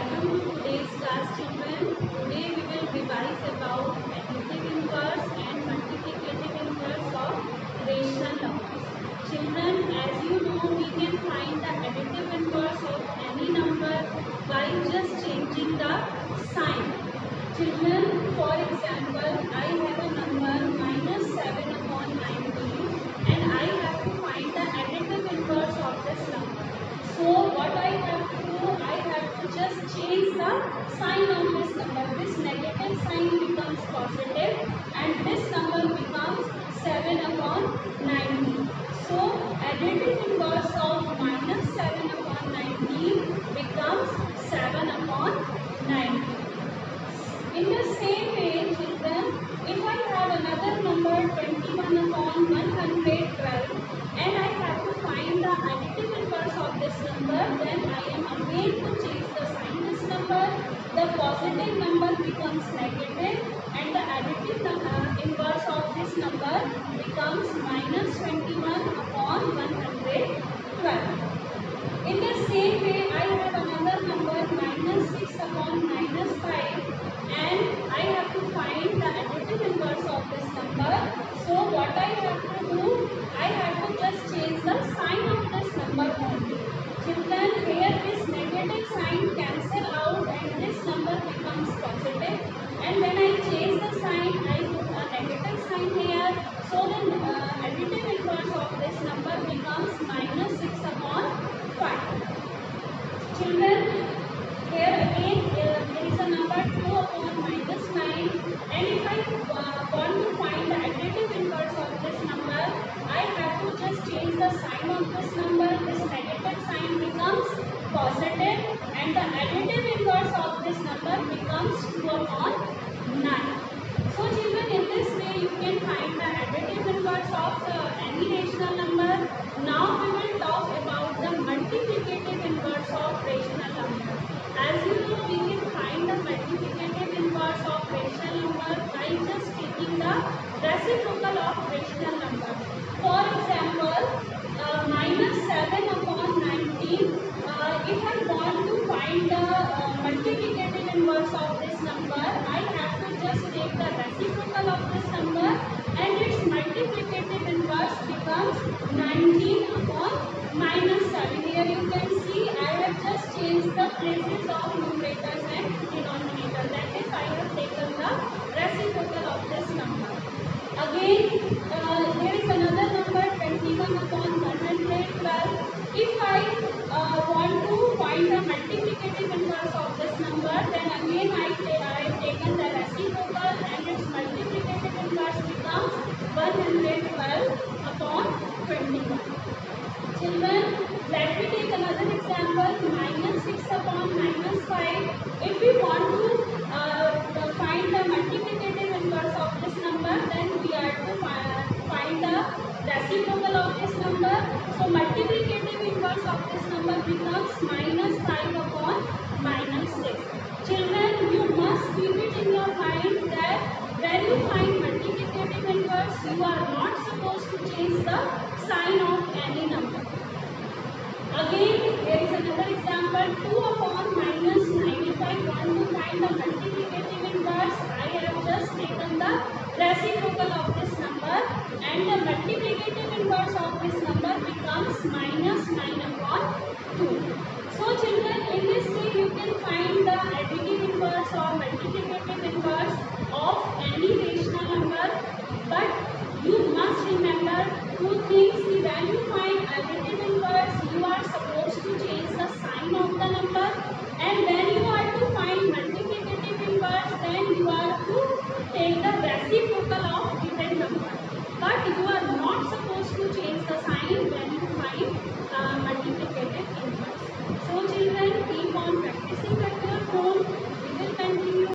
welcome to today's class, children. Today we will revise about additive inverse and multiplicative inverse of rational numbers. Children, as you know, we can find the additive inverse of any number by just changing the sign. Children, for example, I have a number minus 7 upon 19 and I have to find the additive inverse of this number. So what I have to do, I have to just change the sign of this number. This negative sign becomes positive and this number becomes 7 upon 19. So additive inverse of minus 7 upon 19 becomes 7 upon 19. In the same way, children, if I have another number 21 upon 112 and I have to find the additive inverse of this number, then I am again to change the sign this number. The positive number becomes negative and the additive inverse of this number becomes minus 21 upon 112. In the same way, I have another number minus 6 upon minus 5 and I have to find the additive inverse of this number. So what I have to do, I have to just change the sign of this number only. Children, here this negative sign cancel out and this number becomes positive. And when I change the sign, I put a negative sign here. So the additive inverse of this number becomes minus 6 upon 5. Children, here again there is a number 2 upon minus 9 and if I want to find the additive inverse of this number, I have to just change the sign of this number. This negative sign becomes positive and the additive inverse of this number becomes 2 upon 9. So children, in this way you can find the additive inverse of any rational number. Now we will talk about the multiplicative inverse of rational number. As you know, we can find the multiplicative inverse of rational number by just taking the reciprocal of rational number. For example, minus 7 upon 19, if I want to find the multiplicative inverse of this number, I have to just take the reciprocal of this number and its multiplicative inverse becomes 19 upon minus 7. Here you can see I have just changed the places of numerators and denominator. That is, I have taken the reciprocal of this number. Again, there is another number 21 upon 112. If I want to find the multiplicative inverse of this number, then again I have taken the reciprocal and its multiplicative inverse becomes 112 upon 21. Children, let me take another example, minus 6 upon minus 5. If we want to find the multiplicative inverse of this number, then we are to find the reciprocal of this number. So multiplicative inverse of this number becomes minus 5 upon minus 6. Children, you must keep it in your mind that when you find multiplicative inverse, you are not supposed to change the sign of any number. Again, there is another example, 2 upon minus 9. If I want to find the multiplicative inverse, I have just taken the reciprocal of this number and the multiplicative inverse of this number becomes minus 9 upon 2. So children, in this way you can find the additive inverse or multiplicative inverse of any rational number, but you must remember two things. When you find additive inverse, you are supposed to change the sign of the number, and when